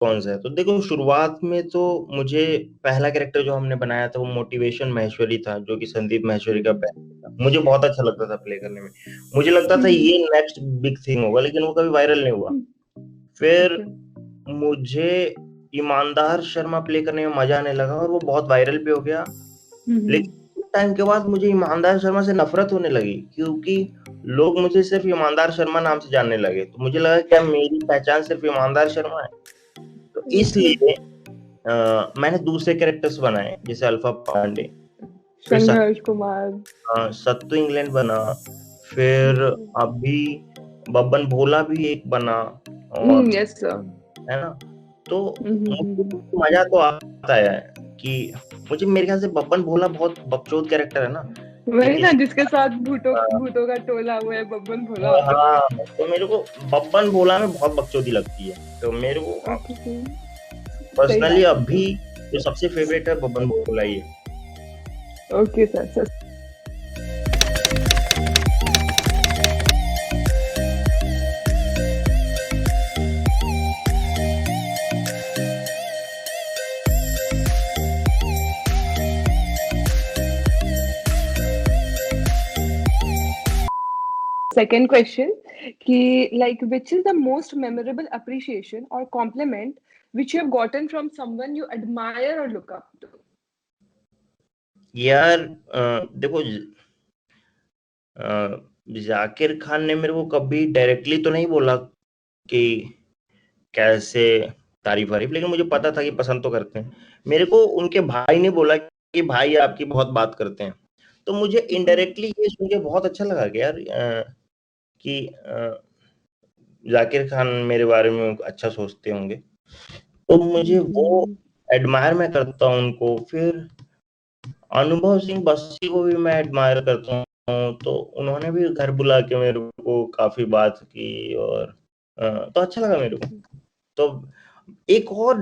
कौन सा है? तो देखो शुरुआत में तो मुझे पहला कैरेक्टर जो हमने बनाया था वो मोटिवेशन महेश्वरी था, जो कि संदीप महेश्वरी का था। मुझे बहुत अच्छा लगता था प्ले करने में। मुझे लगता था ये नेक्स्ट बिग थिंग होगा, लेकिन वो कभी वायरल नहीं हुआ। फिर ओके। मुझे ईमानदार शर्मा प्ले करने में मजा आने लगा और वो बहुत वायरल भी हो गया। लेकिन टाइम के बाद मुझे ईमानदार शर्मा से नफरत होने लगी, क्योंकि लोग मुझे सिर्फ ईमानदार शर्मा नाम से जानने लगे। तो मुझे लगा क्या मेरी पहचान सिर्फ ईमानदार शर्मा है? तो इसलिए मैंने दूसरे कैरेक्टर्स बनाए, जैसे अल्फा पांडे, फिर संघर्ष कुमार। सत्तू इंग्लैंड बना, फिर अभी बब्बन भोला भी एक बना, और यस सर। है ना? तो मुझे मजा तो आता है कि मुझे, मेरे ख्याल से बब्बन भोला बहुत बकचोद कैरेक्टर है ना, कि वही ना, किसी जिसके साथ भूतों का टोला हुआ है बब्बन भोला। हाँ, तो मेरे को बब्बन भोला में बहुत बकचोदी लगती है। तो मेरे को ओके, सही पर्सनली बात है अभी सर। जो सबसे फेवरेट है बब्बन भोला ही है। Okay sir sir. Second question कि like which is the most memorable appreciation or compliment which you have gotten from someone you admire or look up to? यार देखो, जाकिर खान ने मेरे को कभी डायरेक्टली तो नहीं बोला कि कैसे तारीफ वारीफ, लेकिन मुझे पता था कि पसंद तो करते हैं। मेरे को उनके भाई ने बोला कि भाई आपकी बहुत बात करते हैं। तो मुझे इनडायरेक्टली ये सुन के बहुत अच्छा लगा कि यार कि जाकिर खान मेरे बारे में अच्छा सोचते होंगे। तो मुझे वो एडमायर मैं करता हूँ उनको। फिर अनुभव सिंह बस्सी को भी मैं एडमायर करता हूँ, तो उन्होंने भी घर बुला के मेरे को काफी बात की, और तो अच्छा लगा मेरे को। तो एक और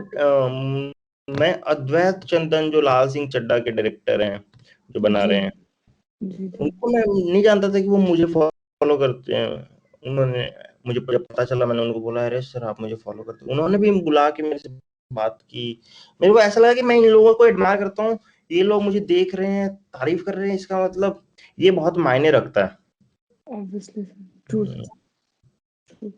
मैं अद्वैत चंदन, जो लाल सिंह चड्ढा के डायरेक्टर हैं, जो बना जी रहे हैं, जी जी। उनको मैं नहीं जानता था कि वो मुझे फॉलो करते हैं। उन्होंने, मुझे जब पता चला, मैंने उनको बोला अरे सर आप मुझे फॉलो करते हैं। उन्होंने भी बुला के मेरे से बात की। मेरे को ऐसा लगा कि मैं इन लोगों को एडमायर करता हूँ, ये लोग मुझे देख रहे हैं, तारीफ कर रहे हैं, इसका मतलब ये बहुत मायने रखता है। Obviously, true sir. True.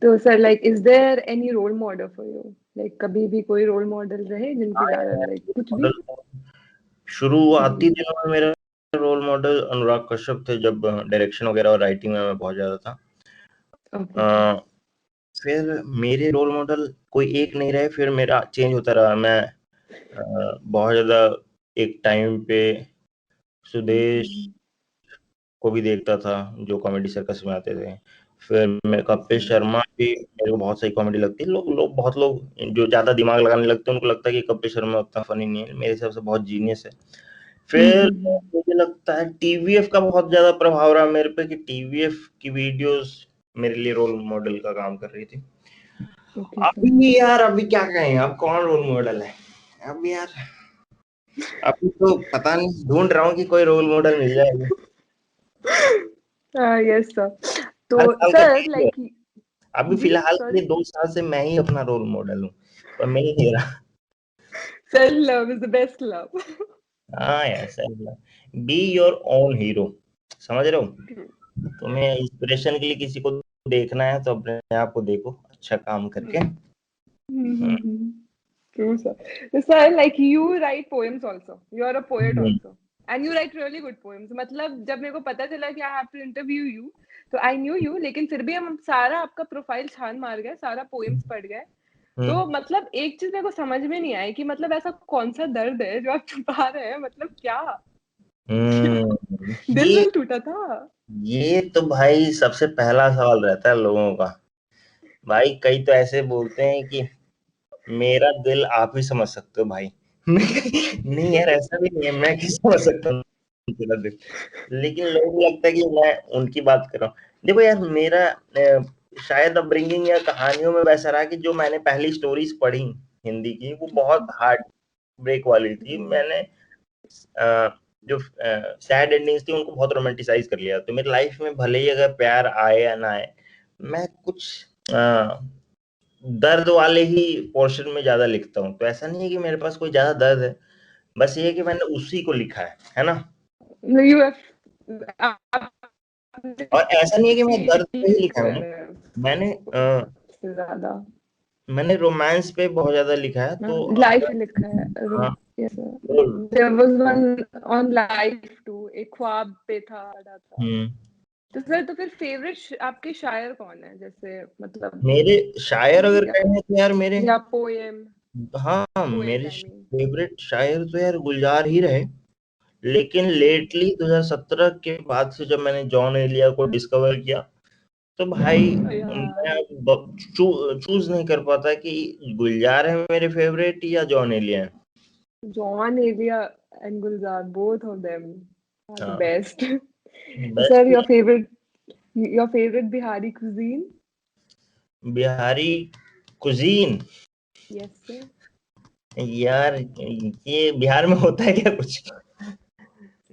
तो sir like is there any role model for you? Like कभी भी कोई रोल मॉडल रहे जिनके हाँ कारण यार, like कुछ भी? मॉडल शुरुआती जी। दिनों में मेरा रोल मॉडल अनुराग कश्यप थे, जब डायरेक्शन वगैरह और राइटिंग में मैं बहुत ज्यादा था। ओके। अ, फिर मेरे रोल मॉडल कोई एक नहीं रहे, फिर मेरा चेंज होता रहा। मैं बहुत ज़्यादा एक टाइम पे सुदेश को भी देखता था, जो कॉमेडी सर्कस में आते थे। फिर मैं कपिल शर्मा भी, मेरे को बहुत सही कॉमेडी लगती है। बहुत लोग जो ज़्यादा दिमाग लगाने लगते हैं, उनको लगता है कि कपिल शर्मा उतना फनी नहीं है। मेरे हिसाब से बहुत जीनियस है। फिर मुझे लगता है टीवीएफ का बहुत ज़्यादा प्रभाव रहा मेरे पे, कि टीवीएफ की वीडियोस मेरे लिए रोल मॉडल का काम कर रही थी। Okay sir. अभी यार, अभी क्या कहें, अब कौन रोल मॉडल है? अब यार, अभी तो पता नहीं, ढूंढ रहा हूँ कि कोई रोल मॉडल मिल जाए। Yes sir. तो हर साल का सर चेंज है। लाइक अभी जी फिलहाल के सॉरी। लिए 2 साल से मैं ही अपना रोल मॉडल हूँ, पर मिल नहीं रहा। Self love is the best love. हाँ यार, सही है। बी योर ओन हीरो, समझ रहे हो? तुम्हें इंस्पिरेशन के लिए किसी को देखना है, तो अपने आप को देखो अच्छा काम करके। हम्म, True, sir. Sir, like you write poems also. You are a poet hmm, also. And you write really good poems. मतलब जब मेरे को पता चला कि I have to interview you, तो I knew you, लेकिन फिर भी हम सारा आपका प्रोफाइल छान मार गए, सारा पोएम्स पढ़ गए। तो हम्म, मतलब एक चीज मेरे को समझ में नहीं आई कि मतलब ऐसा कौन सा दर्द है जो आप छुपा रहे हैं, मतलब क्या क्या दिल ये विल टूटा था? ये तो भाई सबसे पहला सवाल रहता है लोगों का। भाई कई तो ऐसे बोलते हैं कि मेरा दिल आप ही समझ सकते हो भाई। नहीं यार, ऐसा भी नहीं है, मैं कैसे समझ सकता हूँ तेरा दिल? लेकिन लोगों को लगता है कि मैं उनकी बात कर रहा हूँ। देखो यार, मेरा शायद अपब्रिंगिंग या कहानियों में वैसा रहा कि जो मैंने पहली स्टोरीज पढ़ी हिंदी की, वो बहुत हार्ट ब्रेक वाली थी। मैंने जो सैड एंडिंग्स थी, उनको बहुत रोमांटिसाइज कर लिया। तो मेरी लाइफ में भले ही अगर प्यार आए या ना आए, मैं कुछ दर्द वाले ही पोर्शन में ज्यादा लिखता हूँ, तो ऐसा नहीं है कि मेरे पास कोई ज्यादा दर्द है, बस ये है कि मैंने उसी को लिखा है ना। यू हैव और ऐसा नहीं है कि मैं दर्द पे ही लिखा है मैंने मैंने ज्यादा मैंने रोमांस पे बहुत ज्यादा लिखा है, तो लाइफ लिखा है। हाँ, यस तो there was one on life too, एक ख्वाब पे था था। हम्म, तो सर तो फिर फेवरेट आपके शायर कौन है, जैसे मतलब मेरे शायर अगर या कहें तो यार मेरे, या पोएम, हाँ पोएट मेरे आई मीन। फेवरेट शायर तो यार गुलजार ही रहे। लेकिन लेटली 2017 के बाद से जब मैंने जॉन एलिया को डिस्कवर किया, तो भाई यार मैं चूज नहीं कर पाता कि गुलजार है मेरे फेवरेट या जॉन एलिया है। Jaun Elia and Gulzar, both of them are the हाँ, best. Sir, best. your favorite Bihari cuisine? Bihari cuisine, Yes sir. यार ये बिहार में होता है क्या कुछ?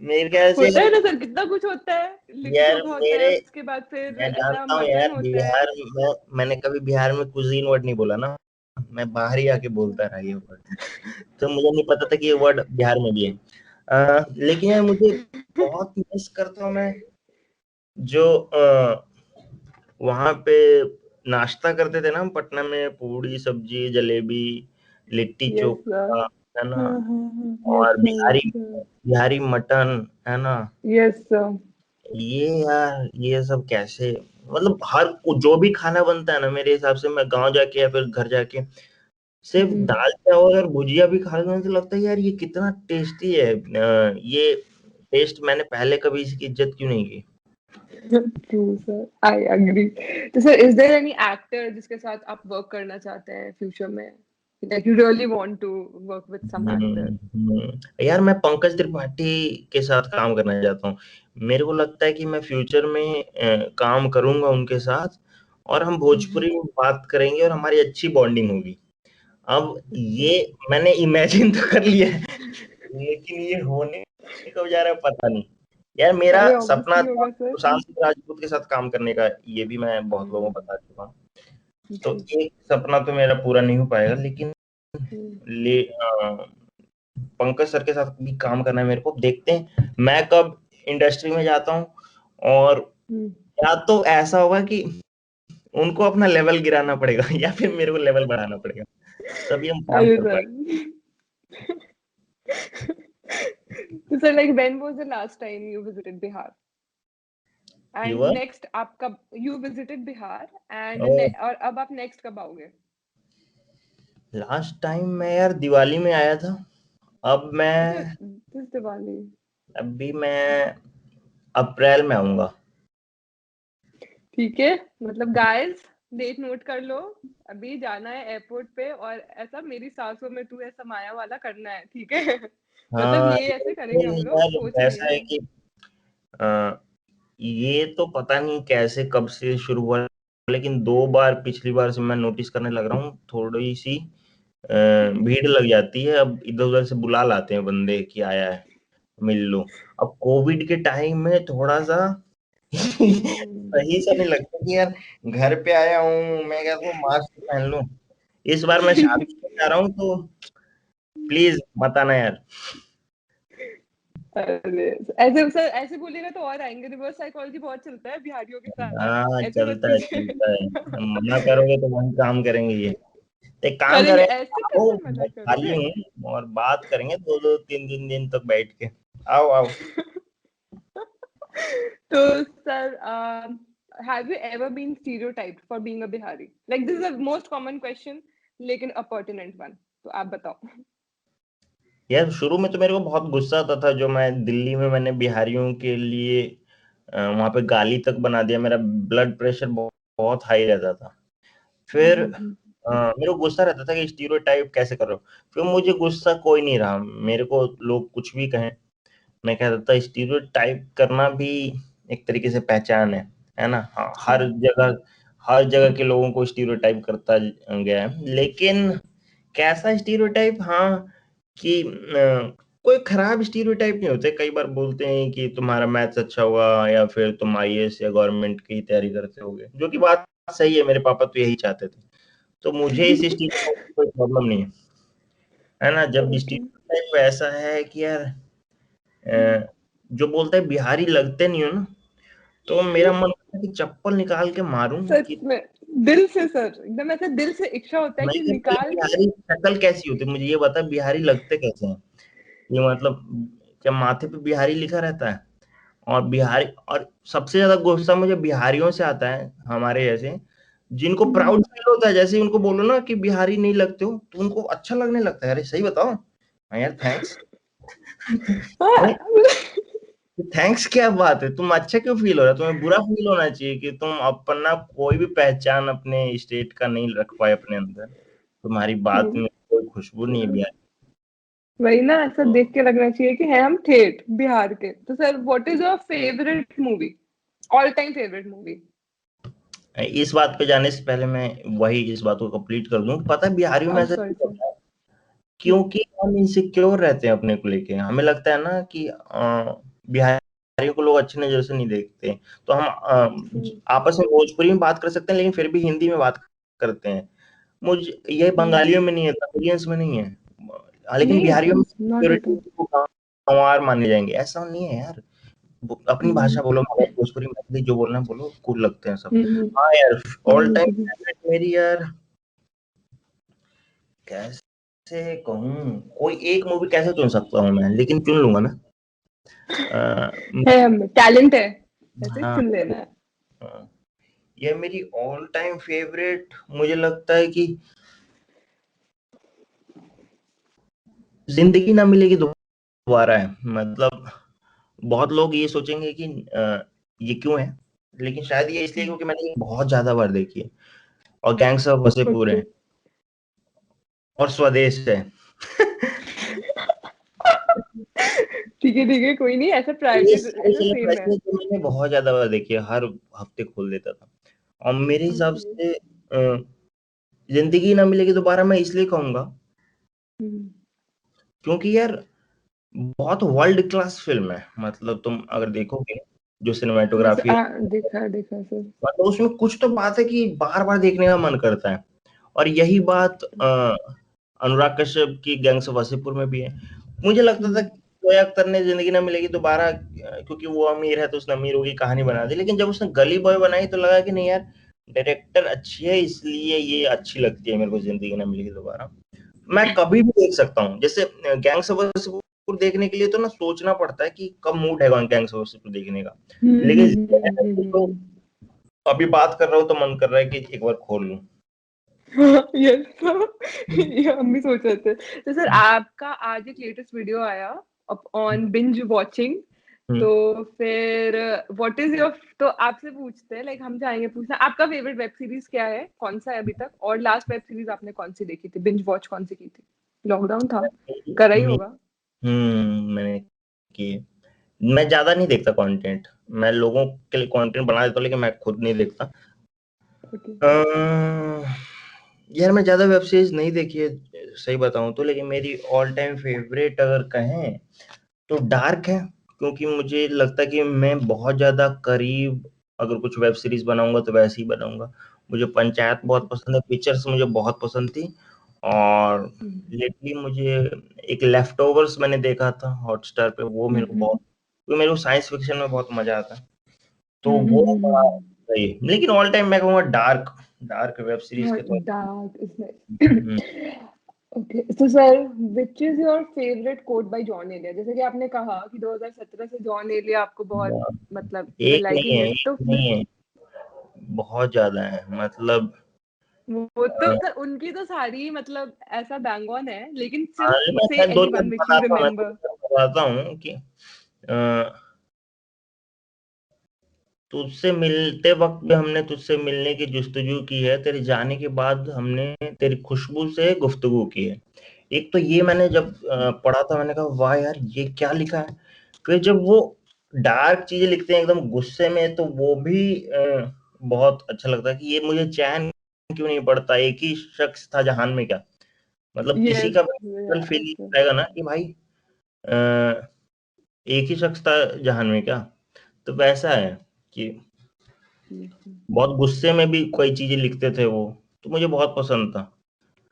मेरे ख्याल से होता है ना सर, कितना कुछ होता है, लिट्टी यार चोखा होता है, मेरे, उसके बाद फिर मैं ऐसा जानता हूँ मटन यार होता है। बिहार में, मैंने कभी बिहार में कुजीन वर्ड नहीं बोला ना, मैं बाहर ही आके बोलता रहा ये वर्ड, तो मुझे नहीं पता था कि ये वर्ड बिहार में भी है। लेकिन यार मुझे बहुत मिस करता हूँ मैं, जो वहां पे नाश्ता करते थे ना हम पटना में, पूड़ी सब्जी जलेबी लिट्टी Yes sir. चोखा, है ना, Yes और sir, yes Bihari sir. Bihari mutton, है ना। Yes sir. ये यार ये सब कैसे, मतलब जो भी खाना बनता है ना, मेरे हिसाब से मैं गांव जाके या फिर घर जाके सिर्फ दाल चावल और भुजिया भी खा लेने तो लगता है यार ये कितना टेस्टी है, ये टेस्ट मैंने पहले कभी इसकी इज्जत क्यों नहीं की। True sir, I agree. तो sir, is there any actor जिसके साथ आप वर्क करना चाहते हैं फ्यूचर में, like you really want to work with some actor? यार मैं पंकज त्रिपाठी के साथ काम करना चाहता हूँ। मेरे को लगता है कि मैं फ्यूचर में काम करूंगा उनके साथ, और हम भोजपुरी में बात करेंगे और हमारी अच्छी बॉन्डिंग होगी। अब ये मैंने इमेजिन तो कर लिया है, लेकिन ये होने कब जा रहा है पता नहीं। यार मेरा अरे सपना ऑब्वियसली था होगा सर। सुशांत सिंह राजपूत के साथ काम करने का, ये भी मैं बहुत लोगों को बता चुका हूँ। तो जी। एक सपना तो मेरा पूरा नहीं हो पाएगा, लेकिन पंकज सर के साथ भी काम करना है मेरे को। देखते हैं मैं कब इंडस्ट्री में जाता हूँ, और या तो ऐसा होगा कि उनको अपना लेवल गिराना पड़ेगा या फिर मेरे को लेवल बढ़ाना पड़ेगा, तभी हम काम अरे कर सर, पाएंगे। तो sir like when was the last time you visited Bihar? And युवा, next आप कब you visited Bihar and और और अब आप next कब आओगे? लास्ट टाइम मैं यार दिवाली में आया था। अब अच्छा, मैं दिस दिवाली। अभी मैं अप्रैल में आऊंगा। ठीक है, मतलब गाइस डेट नोट कर लो, अभी जाना है एयरपोर्ट पे और ऐसा मेरी सांसों में तू है समाया वाला करना है, ठीक है? मतलब हाँ, ये ऐसे करेंगे हम लेकिन लोग, सोच यार लिए ऐसा है हैं। कि अ, ये तो पता नहीं कैसे कब से शुरू हुआ, लेकिन 2 बार पिछली बार से मैं नोटिस करने लग रहा हूँ, थोड़ी सी भीड़ लग जाती है। अब इधर उधर से बुला लाते हैं बंदे कि आया है मिल लो। अब कोविड के टाइम में थोड़ा सा सही सा नहीं लगता कि यार घर पे आया हूँ, मैं कहता हूँ मास्क पहन लूं। इस बार मैं शादी में जा रहा हूँ, तो प्लीज मत आना यार। अरे ऐसे सर, ऐसे बोलेगा तो और आएंगे, रिवर्स साइकोलॉजी बहुत चलता है बिहारियों के साथ, हाँ ऐसे मत कीजिए। चलता है, मना करोगे तो वही काम करेंगे ये। एक काम करेंगे, करें, ऐसे आओ कैसे मैं मना खाली करोगे? हूँ और बात करेंगे 2-2 3 दिन तक बैठ के। आओ आओ। तो sir, have you ever been stereotyped for being a Bihari? Like this is the most common question, लेकिन a pertinent one. तो आप बताओ। यार शुरू में तो मेरे को बहुत गुस्सा आता था, जो मैं दिल्ली में मैंने बिहारियों के लिए वहां पे गाली तक बना दिया, मेरा ब्लड प्रेशर बहुत हाई रहता था। फिर मेरे को गुस्सा रहता था कि स्टीरियोटाइप कैसे कर रहे हो। फिर मुझे गुस्सा कोई नहीं रहा, मेरे को लोग कुछ भी कहें, मैं कहता था स्टीरियोटाइप करना भी एक तरीके से पहचान है ना। हाँ, हर जगह के लोगों को स्टीरियोटाइप करता गया है, लेकिन कैसा स्टीरियोटाइप, हाँ, कि कोई खराब स्टीरियोटाइप नहीं होते। कई बार बोलते हैं कि तुम्हारा मैथ्स अच्छा होगा या फिर तुम आईएएस या गवर्नमेंट की तैयारी करते होगे, जो कि बात सही है, मेरे पापा तो यही चाहते थे। तो मुझे इस स्टीरियो में कोई प्रॉब्लम नहीं है ना? जब ओके। स्टीरियो ऐसा है कि यार जो बोलता है बिहारी लगते नहीं हो ना, तो मेरा मन करता है कि चप्पल निकाल के मारूं सच कि में, दिल से सर, एकदम ऐसे दिल से इच्छा होता है मैं कि ये पहले निकाल के। बिहारी शक्ल कैसी होती है मुझे ये बता, बिहारी लगते कैसे हैं? ये मतलब क्या माथे पे बिहारी लिखा रहता है? और बिहारी, और सबसे ज्यादा गुस्सा मुझे बिहारियों से आता है, हमारे जैसे, जिनको प्राउड फील होता है, जैसे ही उनको बोलो ना कि बिहारी नहीं लगते हो तो उनको अच्छा लगने लगता है। अरे सही बताओ। हाँ यार, थैंक्स। हाँ, थैंक्स क्या बात है? तुम अच्छा क्यों फील हो रहा है? तुम्हें बुरा फील होना चाहिए कि तुम अपना कोई भी पहचान अपने स्टेट का नहीं रख पाए अपने अंदर। तुम्हारी बात में कोई खुशबू नहीं है बिहार। वही ना, ऐसा देख के लगना चाहिए कि है हम ठेठ बिहार के। तो sir, what is your favourite movie, all time favourite movie? इस बात पे जाने से पहले मैं वही इस बात को कंप्लीट कर दूं। पता है बिहारियों में ओह ऐसा सॉरी क्यों सर। होता है? क्योंकि हम इनसिक्योर रहते हैं अपने को लेके। हमें लगता है ना कि बिहारियों को लोग अच्छी नजर से नहीं देखते, तो हम आपस में भोजपुरी में बात कर सकते हैं, लेकिन फिर भी हिंदी में बात करते हैं। मुझे ये बंगालियों में नहीं है, तमिलियंस में नहीं है। लेकिन नहीं, बिहारियों में नॉट एट सिक्योरिटी ऑल। को गंवार माने जाएंगे, ऐसा नहीं है यार। अपनी भाषा बोलो, मगर भोजपुरी में जो बोलना है बोलो, कूल लगते हैं सब। हाँ यार, ऑल टाइम फेवरेट मेरी यार, कैसे कहूँ, कोई एक मूवी कैसे चुन सकता हूँ मैं, लेकिन चुन लूंगा ना। है, हम टैलेंट है, ऐसे हाँ, चुन लेना है। हाँ, ये मेरी ऑल टाइम फेवरेट मुझे लगता है कि जिंदगी ना मिलेगी दोबारा है। मतलब बहुत लोग ये सोचेंगे कि ये क्यों है, लेकिन शायद ये इसलिए क्योंकि मैंने ये बहुत ज्यादा बार देखी है। और गैंग्स ऑफ वासेपुर ओके। है, और स्वदेश है। ठीक है, कोई नहीं, ऐसा ये प्राइवेट, सारी ऐसा फिल्म सेम है। ऐसी है जो मैंने बहुत ज्यादा बार देखी है, हर हफ्ते खोल देता था। और मेरे हिसाब ओके। से जिंदगी ना मिलेगी दोबारा मैं इसलिए कहूंगा क्योंकि यार बहुत वर्ल्ड क्लास फिल्म है। मतलब तुम अगर देखोगे जो वैसे सिनेमेटोग्राफी, देखा देखा सर। मतलब उसमें कुछ तो बात है कि बार बार देखने का मन करता है। और यही बात अनुराग कश्यप की गैंग्स ऑफ वासेपुर में भी है। मुझे लगता था कि जोया अख्तर ने जिंदगी ना मिलेगी दोबारा क्योंकि वो अमीर है तो उसने अमीरों की कहानी बना दी, लेकिन जब उसने गली बॉय बनाई तो लगा कि नहीं यार, डायरेक्टर अच्छी है, इसलिए ये अच्छी लगती है मेरे को जिंदगी ना मिलेगी दोबारा। मैं कभी भी देख सकता हूँ। जैसे गैंग्स ऑफ वासेपुर देखने के लिए तो ना सोचना पड़ता है कि कब मूड है गैंग्स ऑफ वासेपुर देखने का। लेकिन तो अभी बात कर रहा हूँ तो मन कर रहा है कि एक बार खोल लूं। यस, ये हम भी सोच रहे थे। तो सर, आपका आज एक लेटेस्ट वीडियो आया ऑन बिंज वॉचिंग। हम्म। तो फिर व्हाट इज योर, तो आपसे पूछते हैं, लाइक हम चाहेंगे पूछना, आपका फेवरेट वेब सीरीज क्या है, कौन सा है अभी तक, और लास्ट वेब सीरीज आपने कौन सी देखी थी, बिंज वॉच कौन सी की थी? लॉकडाउन था, करा ही होगा। मैंने की। मैं ज्यादा नहीं देखता कंटेंट। मैं लोगों के लिए कंटेंट बना देता हूँ, लेकिन मैं खुद नहीं देखता। ओके। यार मैं ज्यादा वेब सीरीज नहीं देखी है, सही बताऊं तो। लेकिन मेरी ऑल टाइम फेवरेट अगर कहें तो डार्क है, क्योंकि मुझे लगता है कि मैं बहुत ज्यादा करीब अगर कुछ वेब सीरीज बनाऊंगा तो वैसे ही बनाऊंगा। मुझे पंचायत बहुत पसंद है, पिक्चर्स मुझे बहुत पसंद थी। और लेटली मुझे एक लेफ्ट ओवर्स मैंने देखा था हॉटस्टार पे, वो मेरे को बहुत, तो मेरे को साइंस फिक्शन में बहुत मजा आता है। तो वो बड़ा सही है। लेकिन ऑल टाइम मैं कहूँगा डार्क, डार्क वेब सीरीज के तौर डार्क इज पे। नाइस। ओके, तो sir, which is your favourite quote by Jaun Elia? जैसे कि आपने कहा कि 2017 से जॉन एलिया आपको बहुत, मतलब एक नहीं लाइकिंग है, है, एक तो नहीं है, बहुत ज्यादा है। मतलब वो तो सर, उनकी तो सारी मतलब ऐसा बैंग ऑन है, लेकिन हाँ, सिर्फ से मैं दो एनी वन चार विच यू बताता हूँ, मैं दो रिमेम्बर। चार बताता हूँ कि तुझसे मिलते वक्त भी हमने तुझसे मिलने की जुस्तजू की है, तेरे जाने के बाद हमने तेरी खुशबू से गुफ्तगू की है। एक तो ये मैंने जब पढ़ा था, मैंने कहा वाह यार ये क्या लिखा है। फिर जब वो डार्क चीजें लिखते हैं एकदम गुस्से में, तो वो भी बहुत अच्छा लगता है कि ये मुझे चैन क्यों नहीं पड़ता, एक ही शख्स था जहान में क्या। मतलब किसी यस। का फील रहेगा ना कि भाई अ, एक ही शख्स था जहान में क्या। तो वैसा है कि बहुत गुस्से में भी कई चीजें लिखते थे वो। तो मुझे बहुत पसंद था।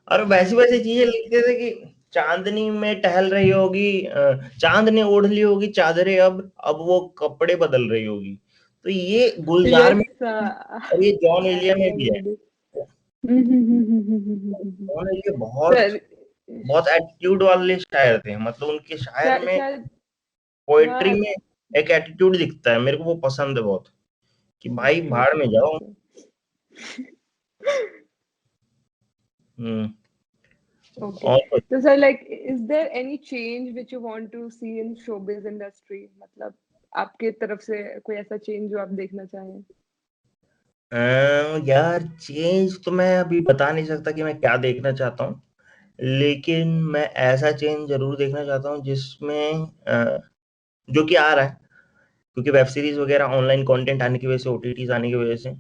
और वैसी वैसी चीजें लिखते थे कि चांदनी में टहल रही होगी, चांद ने ओढ़ ली होगी चादरें, अब वो कपड़े बदल रही होगी। तो ये गुलजार यस, में और ये जॉन एलिया में भी है। जॉन एलिया बहुत सर बहुत एटीट्यूड वाले शायर थे, मतलब उनके शायर में शायद, पोएट्री हाँ। में एक एटीट्यूड दिखता है, मेरे को वो पसंद है बहुत, कि भाई ट्रू भाड़ में ट्रू जाओ। सर। हम्म। Okay. और So, sir, like, is there any change which you want to see in showbiz industry? मतलब आपके तरफ से कोई ऐसा चेंज जो आप देखना चाहें? यार चेंज तो मैं अभी बता नहीं सकता कि मैं क्या देखना चाहता हूँ, लेकिन मैं ऐसा चेंज ज़रूर देखना चाहता हूँ जिसमें जो कि आ रहा है, क्योंकि वेब सीरीज़ वगैरह ऑनलाइन कंटेंट आने की वज़ह से, ओटीटीज़ आने की वज़ह से,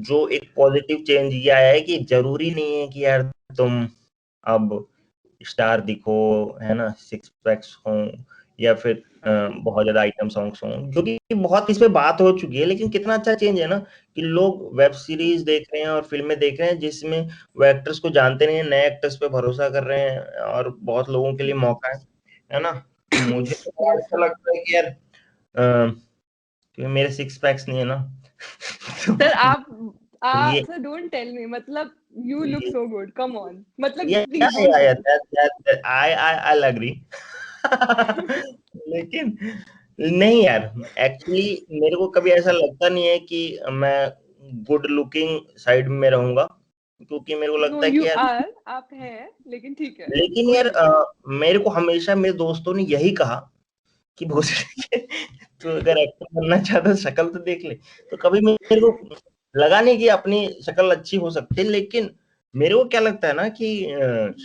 जो एक पॉजिटिव चेंज ये आया है कि ज़रूरी नहीं है कि यार तुम अब स्टार दिखो, है ना? सिक्स पैक्स हों या फिर बहुत ज़्यादा आइटम सॉन्ग्स हों, जो कि बहुत इस पे बात हो चुकी है, लेकिन कितना अच्छा चेंज है ना कि लोग वेब सीरीज़ देख रहे हैं और फ़िल्में देख रहे हैं जिसमें वो एक्टर्स को जानते नहीं हैं, नए एक्टर्स पे भरोसा कर रहे हैं और बहुत लोगों के लिए मौका है ना? तो मुझे तो बहुत Yes, अच्छा sir. लगता है कि यार क्योंकि मेरे सिक्स पैक्स नहीं है ना। Sir, तो ये sir, don't tell me. मतलब you look ये so good. Come on. मतलब Yeah, please yeah, don't yeah, yeah. tell. That I'll agree. लेकिन नहीं यार, एक्चुअली मेरे को कभी ऐसा लगता नहीं है कि मैं गुड लुकिंग साइड में रहूंगा, क्योंकि मेरे को No, लगता है कि you यार, are. आप हैं, लेकिन ठीक है, लेकिन कोई यार नहीं। मेरे को हमेशा मेरे दोस्तों ने यही कहा कि भोसड़ी के तू अगर एक्टर बनना चाहता है शक्ल तो देख ले। तो कभी मेरे को लगा नहीं कि अपनी शक्ल अच्छी हो सकती है, लेकिन मेरे को क्या लगता है ना कि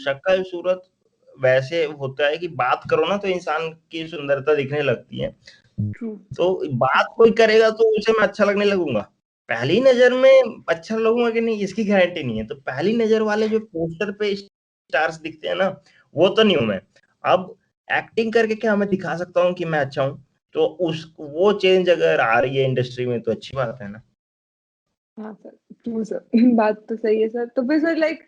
शक्ल सूरत वैसे होता है कि बात करो ना तो इंसान की सुंदरता दिखने लगती है। True. तो True. बात कोई करेगा तो उसे मैं अच्छा लगने लगूंगा। पहली नजर में अच्छा लगूंगा कि नहीं इसकी गारंटी नहीं है। तो पहली नजर वाले जो पोस्टर पे स्टार्स दिखते हैं ना, वो तो नहीं हूं मैं। अब एक्टिंग करके क्या मैं दिखा सकता हूँ कि मैं अच्छा हूँ, तो उस वो चेंज अगर आ रही है इंडस्ट्री में तो अच्छी बात है ना। हाँ सर, ट्रू सर। बात तो सही है सर। तो फिर sir, like,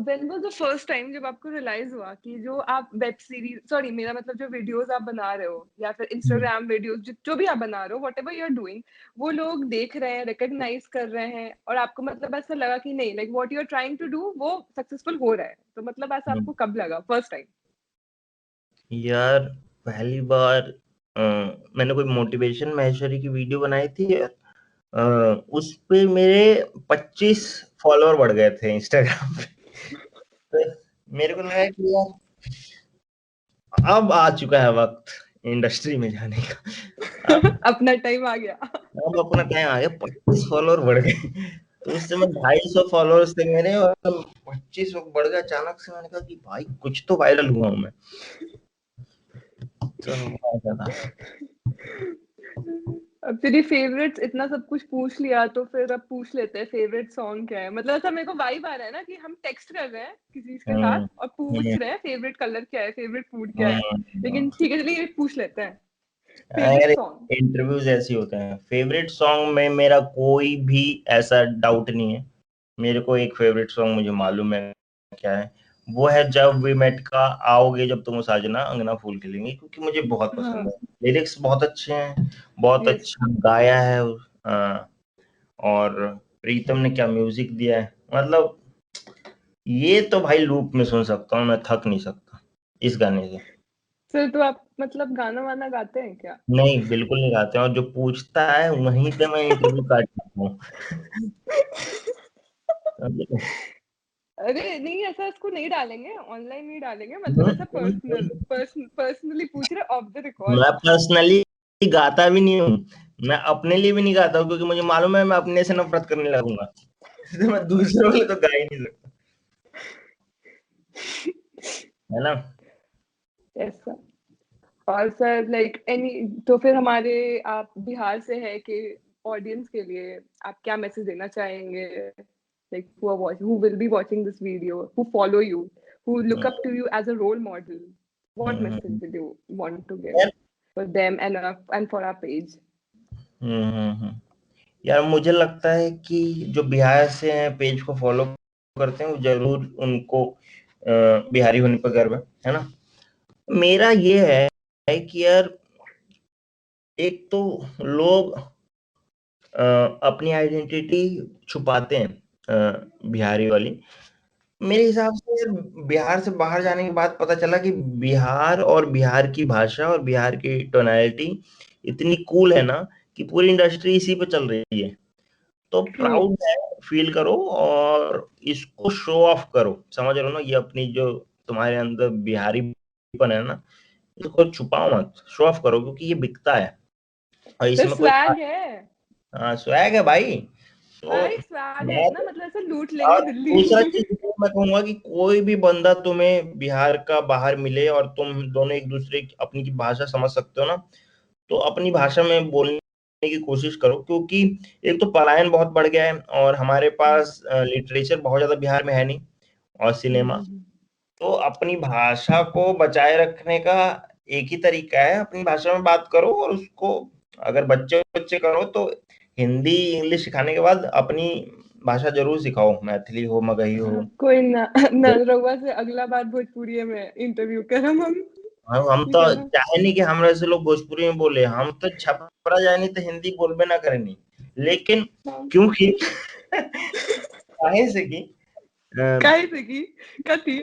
when was the first time जब आपको रियलाइज हुआ कि जो आप वेब सीरीज, सॉरी, मेरा मतलब जो वीडियोस आप बना रहे हो या फिर हम्म। इंस्टाग्राम वीडियोस, जो भी आप बना रहे हो, व्हाटएवर यू आर डूइंग, वो लोग देख रहे हैं, रिकॉग्नाइज कर रहे हैं, और आपको मतलब ऐसा लगा कि नहीं, like what you are trying to do वो सक्सेसफुल हो रहा है, तो मतलब ऐसा हम्म। आपको कब लगा फर्स्ट टाइम? यार पहली बार मैंने कोई मोटिवेशन महेश्वरी की वीडियो बनाई थी, उस पे मेरे 25 फॉलोअर बढ़ गए थे इंस्टाग्राम पे। तो मेरे को लगा कि यार अब आ चुका है वक्त इंडस्ट्री में जाने का। अपना टाइम आ गया। अब अपना टाइम आ गया, 25 फॉलोअर बढ़ गए। तो उस समय 250 फॉलोअर्स थे मेरे और 25 बढ़ गए अचानक से। मैंने कहा कि भाई कुछ तो वायरल हुआ हूँ मैं। तो ऐसा था। अब तेरी फेवरेट्स, इतना सब कुछ पूछ लिया तो फिर अब पूछ लेते हैं फेवरेट सॉन्ग क्या है। मतलब ऐसा मेरे को वाइब आ रहा है ना कि हम टेक्स्ट कर रहे हैं किसी के साथ हम्म। और हम्म। पूछ रहे हैं फेवरेट कलर क्या है, फेवरेट फूड क्या है। हम्म। लेकिन ठीक है, चलिए ये पूछ लेते हैं। फेवरेट अरे सॉन्ग। इंटरव्यूज ऐसे होते हैं। फेवरेट सॉन्ग में मेरा कोई भी ऐसा डाउट नहीं है। मेरे को एक फेवरेट सॉन्ग मुझे मालूम है क्या है। वो है जब वी मेट का आओगे जब तुम साजना अंगना फूल खिलेंगे, क्योंकि मुझे बहुत पसंद हाँ। है। लिरिक्स बहुत अच्छे हैं, बहुत यस। अच्छा गाया है। और प्रीतम ने क्या म्यूजिक दिया है, मतलब ये तो भाई लूप में सुन सकता हूँ, मैं थक नहीं सकता इस गाने से। सर, तो आप मतलब गाना वाना गाते हैं क्या? नहीं बिल्कुल नहीं गाते हैं, और जो पूछता है वहीं पे मैं इंटरव्यू काट देता हूँ। समझे? अरे नहीं, ऐसा इसको नहीं डालेंगे, ऑनलाइन नहीं डालेंगे, मतलब हम्म। ऐसा पर्सनली पूछ रहे ऑफ द रिकॉर्ड। मैं पर्सनली गाता भी नहीं हूँ। मैं अपने लिए भी नहीं गाता हूँ, क्योंकि मुझे मालूम है मैं अपने से नफरत करने लगूंगा। तो मैं दूसरों के लिए तो गा ही नहीं सकता, है ना। Yes sir. और सर, लाइक एनी, तो फिर हमारे, आप बिहार से है कि ऑडियंस के लिए आप क्या मैसेज देना चाहेंगे? Like who will be watching this video, who follow you, who look up to you as a role model, what message hmm. will you want to give यार, for them and for our page? हम्म। यार मुझे लगता है कि जो बिहार से हैं, page को फॉलो करते हैं, वो जरूर उनको बिहारी होने पर गर्व है ना। मेरा ये है कि यार एक तो लोग अपनी आइडेंटिटी छुपाते हैं, बिहारी वाली। मेरे हिसाब से यार बिहार से बाहर जाने के बाद पता चला कि बिहार और बिहार की भाषा और बिहार की टोनालिटी इतनी कूल है ना कि पूरी इंडस्ट्री इसी पे चल रही है। तो ट्रू। प्राउड है, फील करो और इसको शो ऑफ करो, समझ रहे हो ना, ये अपनी जो तुम्हारे अंदर बिहारीपन है ना, इसको छुपाओ मत, शो ऑफ करो, क्योंकि ये बिकता है और तो इसमें कोई स्वैग है। हाँ स्वैग है भाई। तो भाई स्वैग है मैं इतना, तो मतलब ऐसे लूट लेंगे और दिल्ली। दूसरा चीज ये मैं कहूंगा कि कोई भी बंदा तुम्हें बिहार का बाहर मिले और तुम दोनों एक दूसरे की अपनी की भाषा समझ सकते हो ना, तो अपनी भाषा में बोलने की कोशिश करो, क्योंकि एक तो पलायन बहुत बढ़ गया है और हमारे पास लिटरेचर बहुत ज्यादा बिहार में है नहीं, और सिनेमा। तो अपनी भाषा को बचाए रखने का एक ही तरीका है, अपनी भाषा में बात करो, और उसको अगर बच्चे बच्चे करो तो हिंदी इंग्लिश सिखाने के बाद अपनी भाषा जरूर सिखाओ, मैथिली हो मगही हो। कोई ना, ना रउआ से अगला बार भोजपुरी में इंटरव्यू करम हम। हम तो ठीक है ना। चाहे नहीं कि हमरा से लोग भोजपुरी में बोले, हम तो छपरा जाए नहीं तो हिंदी बोलबे ना करे नहीं। लेकिन हाँ। क्योंकि काहे से कि काहे से की कथी।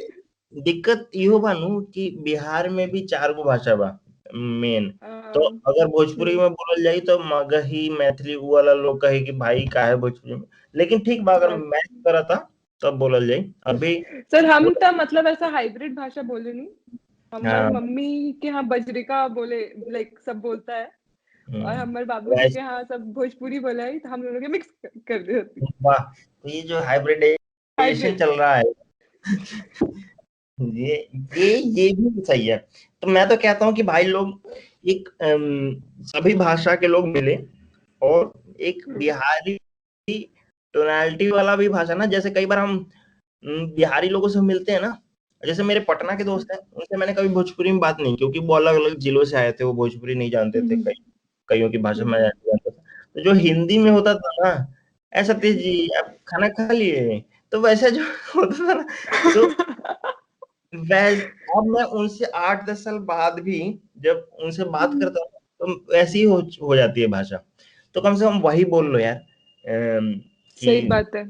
दिक्कत इहो बा नु कि बिहार में भी 4 गो भाषा बा मेन। तो अगर भोजपुरी ट्रू। में बोलल जाई तो मगही मैथिली उ वाला लोग कहे कि भाई काहे भोजपुरी में। लेकिन ठीक बा, अगर मैच करता तब बोलल जाई अभी। सर हम तो मतलब ऐसा हाइब्रिड भाषा बोले नहीं। हमार हाँ। मम्मी के यहाँ बजरिका बोले, लाइक सब बोलता है। और हमारे बाबूजी के वैसे यहाँ सब भोजपुरी बोला है, तो हम लोगों के मिक्स कर देती। वाह, तो ये जो हाइब्रिडाइजेशन हाइब्रिड। चल रहा है, ये ये भी सही है। तो मैं तो कहता हूँ कि भाई लोग एक सभी भाषा के लोग मिले और एक बिहारी टोनालिटी वाला भी भाषा ना, जैसे कई बार हम बिहारी लोगों से मिलते हैं ना, जैसे मेरे पटना के दोस्त हैं, उनसे मैंने कभी भोजपुरी में बात नहीं, क्योंकि वो अलग अलग जिलों से आए थे, वो भोजपुरी नहीं जानते थे, कईयों की भाषा मैं नहीं जानता था। तो जो हिंदी में होता था ना, ऐसा तेज जी आप खाना खा लिए, तो वैसे जो होता था ना, तो वैस अब मैं उनसे 8-10 साल बाद भी जब उनसे बात करता हूँ तो ऐसी ही हो जाती है भाषा। तो कम से कम वही बोल लो यार, सही कि बात है।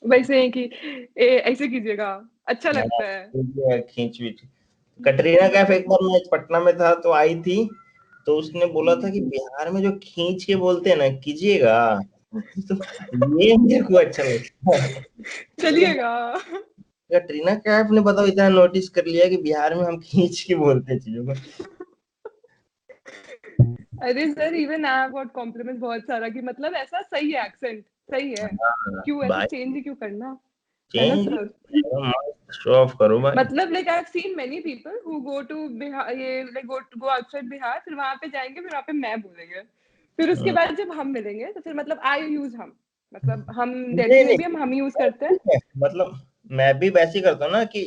वैसे है कि ऐसे कीजिएगा, अच्छा लगता है। खींच वीच। कटरीना कैफ एक बार मैं पटना में था तो आई थी, तो उसने बोला था कि बिहार में जो खींच के बोलते हैं ना कीजिएगा, तो ये मेरे को अच्छा लगता है। चलिएगा। कटरीना कैफ ने बताओ इतना नोटिस कर लिया कि बिहार में हम खींच के बोलते हैं चीजों को। अरे sir even I got compliment बहुत सारा कि मतलब ऐसा सही है, एक्सेंट सही है। हाँ, क्यों ऐसे भाई चेंज ही क्यों करना। है ना चेंज सर। मस्त शो ऑफ करो भाई। मतलब like I have seen many people who go to Bihar, ये लाइक गो आउटसाइड बिहार, फिर वहां पे जाएंगे, फिर वहां पे मैं बोलेंगे। फिर उसके हम्म, बाद जब हम मिलेंगे तो फिर मतलब आई यूज हम, मतलब हम नहीं दिल्ली में नहीं भी हम यूज करते हैं। ठीक है, मतलब मैं भी वैसे ही करता हूँ ना कि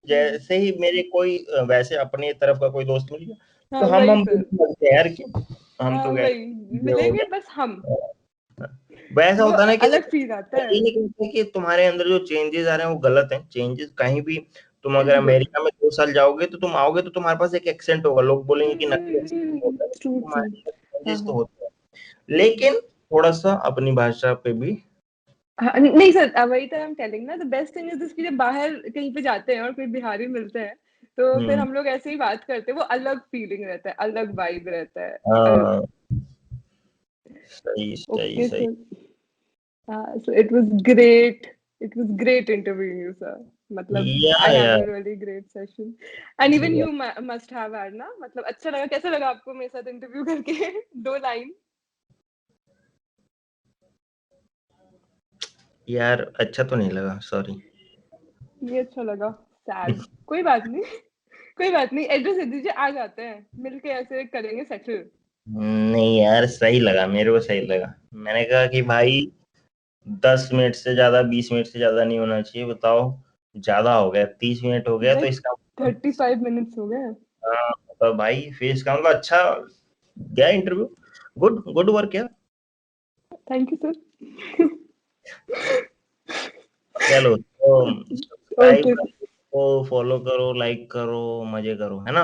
जैसे ही मेरे कोई वैसे अपने तरफ का कोई दोस्त मिल गया, तो हाँ वही हम सर। बोलने लगते हैं यार कि हम हाँ तो गए, वही, ये हो मिलेंगे बस हम। गया। वैसा वो होता है ना कि अलग फील आता मैं है। ये नहीं कहता कि तुम्हारे अंदर जो चेंजेस आ रहे हैं वो गलत हैं, चेंजेस कहीं भी। तुम अगर इट्स गुड। अमेरिका में 2 साल जाओगे तो तुम आओगे तो तुम्हारे पास एक एक्सेंट होगा, लोग बोलेंगे कि नकली एक्सेंट होता है, ट्रू ट्रू। तुम्हारे हाँ चेंजेस तो हाँ। होते हैं, लेकिन थोड़ा सा अपनी भाषा पे भी। हाँ, नहीं सर वही तो हम टेलिंग ना, the best thing is this कि जब बाहर कहीं पे जाते हैं और कोई बिहारी मिलते हैं, तो फिर हम्म। हम लोग ऐसे ही बात करते हैं, वो अलग फीलिंग रहता है, अलग वाइब रहता है। हाँ, सही सही ओके सही। सर। हाँ so it was great, it was great interviewing you sir. मतलब या आई हैड या a really great session and even you must have had ना, मतलब अच्छा लगा, कैसा लगा आपको मेरे साथ इंटरव्यू करके। दो लाइन। यार अच्छा तो नहीं लगा, सॉरी। ये अच्छा लगा। सैड। कोई बात नहीं। कोई बात नहीं, एड्रेस दे दीजिए, आ जाते हैं मिलके ऐसे करेंगे सेटल। नहीं यार सही लगा, मेरे को सही लगा। मैंने कहा कि भाई 10 मिनट से ज्यादा 20 मिनट से ज्यादा नहीं होना चाहिए, बताओ ज्यादा हो गया, 30 मिनट हो गया तो लाइक इसका मतलब 35 मिनट्स हो गए। तो भाई फिर इसका मतलब अच्छा गया इंटरव्यू। गुड गुड वर्क यार। Thank you sir. चलो तो सब्सक्राइब ओके करो, फॉलो करो, लाइक करो, मजे करो, है ना?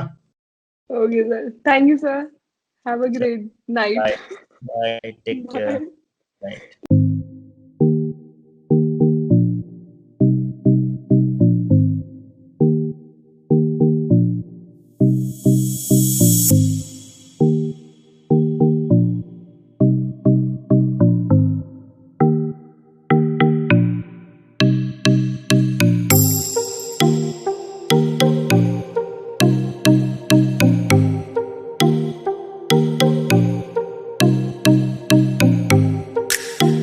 Okay sir, thank you sir, have a great night. Bye bye, take care, bye. Right.